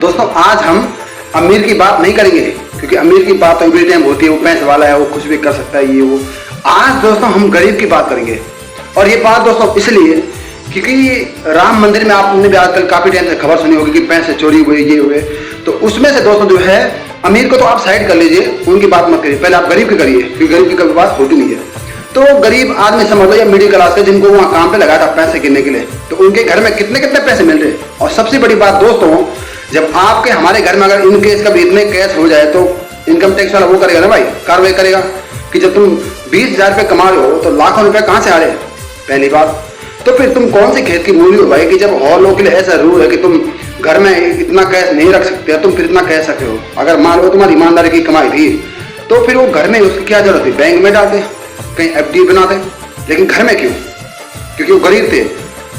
दोस्तों आज हम अमीर की बात नहीं करेंगे क्योंकि अमीर की बात एवरी टाइम होती है, वो पैसे वाला है, वो कुछ भी कर सकता है ये वो। आज दोस्तों हम गरीब की बात करेंगे और ये बात दोस्तों इसलिए क्योंकि राम मंदिर में आपने भी आजकल काफी टाइम से खबर सुनी होगी कि पैसे चोरी हुए ये हुए। तो उसमें से दोस्तों जो है अमीर को तो आप साइड कर लीजिए, उनकी बात मत करिए, पहले आप गरीब की करिए क्योंकि गरीब की कभी बात होती नहीं है। तो गरीब आदमी समझ लो या मिडिल क्लास के जिनको वहाँ काम पे लगाया था पैसे गिनने के लिए, तो उनके घर में कितने कितने पैसे मिल रहे। और सबसे बड़ी बात दोस्तों, जब आपके हमारे घर में अगर इन केस कभी इतने कैश हो जाए तो इनकम टैक्स वाला वो करेगा ना भाई, कार्रवाई करेगा कि जब तुम 20,000 रुपये कमा रहे हो तो लाखों रुपए कहाँ से आ रहे। पहली बात तो फिर तुम कौन सी खेत की मूली हो भाई कि जब और लोगों के लिए ऐसा रूल है कि तुम घर में इतना कैश नहीं रख सकते, तुम फिर इतना कह सकते हो। अगर मान लो तुम्हारी ईमानदारी की कमाई थी तो फिर वो घर में उसकी क्या जरूरत थी, बैंक में डालते, कहीं FD बनाते, लेकिन घर में क्यों? क्योंकि वो गरीब थे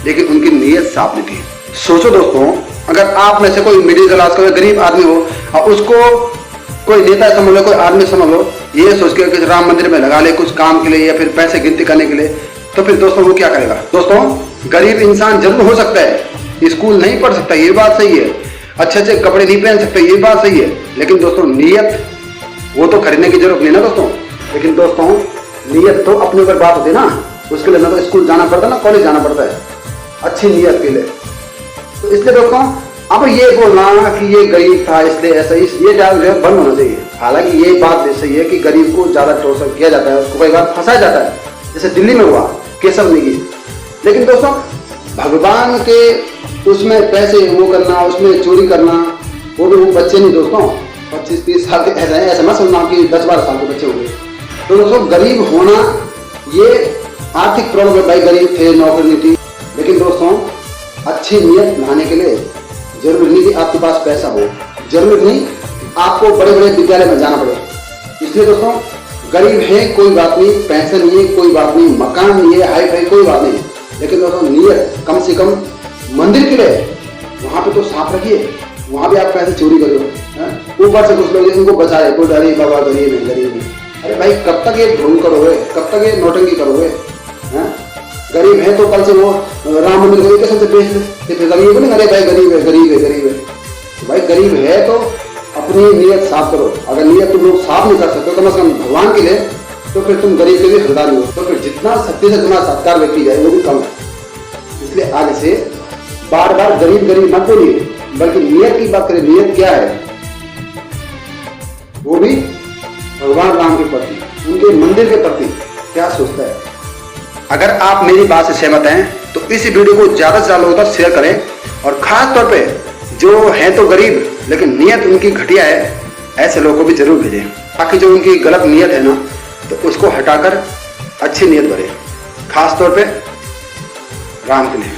लेकिन उनकी नीयत साफ नहीं थी। सोचो दोस्तों, अगर आप में से कोई मिडिल क्लास का गरीब आदमी हो और उसको कोई नेता समझ लो, कोई आदमी समझ लो, ये सोच के कि राम मंदिर में लगा ले कुछ काम के लिए या फिर पैसे गिनती करने के लिए, तो फिर दोस्तों वो क्या करेगा। दोस्तों गरीब इंसान जरूर हो सकता है, स्कूल नहीं पढ़ सकता ये बात सही है, अच्छे अच्छे कपड़े नहीं पहन सकते ये बात सही है, लेकिन दोस्तों नीयत वो तो खरीदने की जरूरत नहीं ना दोस्तों। लेकिन दोस्तों नीयत तो अपने ऊपर बात होती है ना, उसके लिए ना तो स्कूल जाना पड़ता है ना कॉलेज जाना पड़ता है अच्छी नीयत के लिए। तो इसलिए दोस्तों अब ये बोलना कि ये गरीब था इसलिए ऐसा ये डायलॉग बंद होना चाहिए। हालांकि ये बात सही है कि गरीब को ज्यादा टॉर्चर किया जाता है, उसको कई बार फंसाया जाता है, जैसे दिल्ली में हुआ केशव नेगी। लेकिन दोस्तों भगवान के उसमें पैसे वो करना, उसमें चोरी करना, वो भी वो बच्चे नहीं दोस्तों 25-30 साल के ऐसा मत समझना कि 10-12 साल के बच्चे हो गए। तो दोस्तों गरीब होना ये आर्थिक प्रॉब्लम है भाई, गरीब थे नौकरी नहीं थी, लेकिन दोस्तों अच्छी नीयत बनाने के लिए जरूरी नहीं कि आपके पास पैसा हो, जरूरी नहीं आपको बड़े बड़े विद्यालय में जाना पड़े। इसलिए दोस्तों गरीब है कोई बात नहीं, पैसा नहीं है कोई बात नहीं, मकान नहीं है हाई फाई कोई बात नहीं, लेकिन दोस्तों नीयत कम से कम मंदिर के लिए वहां पे तो साफ रखिए, वहां भी आप पैसे चोरी करो। ऊपर से कुछ लोग इनको बचाए कोई डरे बाबा गरीब है गरीब है। अरे भाई कब तक ये ढोंग करोगे, कब तक ये नौटंकी करोगे। गरीब है तो कल से वो राम मंदिर को कैसे बेच दे, फिर गरीब नहीं, अरे भाई गरीब है गरीब है गरीब है। तो भाई गरीब है तो अपनी नीयत साफ करो। अगर नीयत तुम लोग साफ नहीं कर सकते कम से कम भगवान के लिए, तो फिर तुम गरीब के लिए हकदार हो, तो फिर जितना सत्य से तुम्हारा सत्कार व्यक्ति जाए वो भी कम है। इसलिए आगे से बार बार गरीब गरीब मत बोलिए, बल्कि नीयत की बात करें। नीयत क्या है, वो भी भगवान राम के प्रति, उनके मंदिर के प्रति क्या सोचता है। अगर आप मेरी बात से सहमत हैं तो इस वीडियो को ज्यादा से ज्यादा लोगों तक शेयर करें, और खास तौर पे जो हैं तो गरीब लेकिन नीयत उनकी घटिया है ऐसे लोगों को भी जरूर भेजें, ताकि जो उनकी गलत नीयत है ना तो उसको हटाकर अच्छी नीयत भरे, खास तौर पे राम के लिए।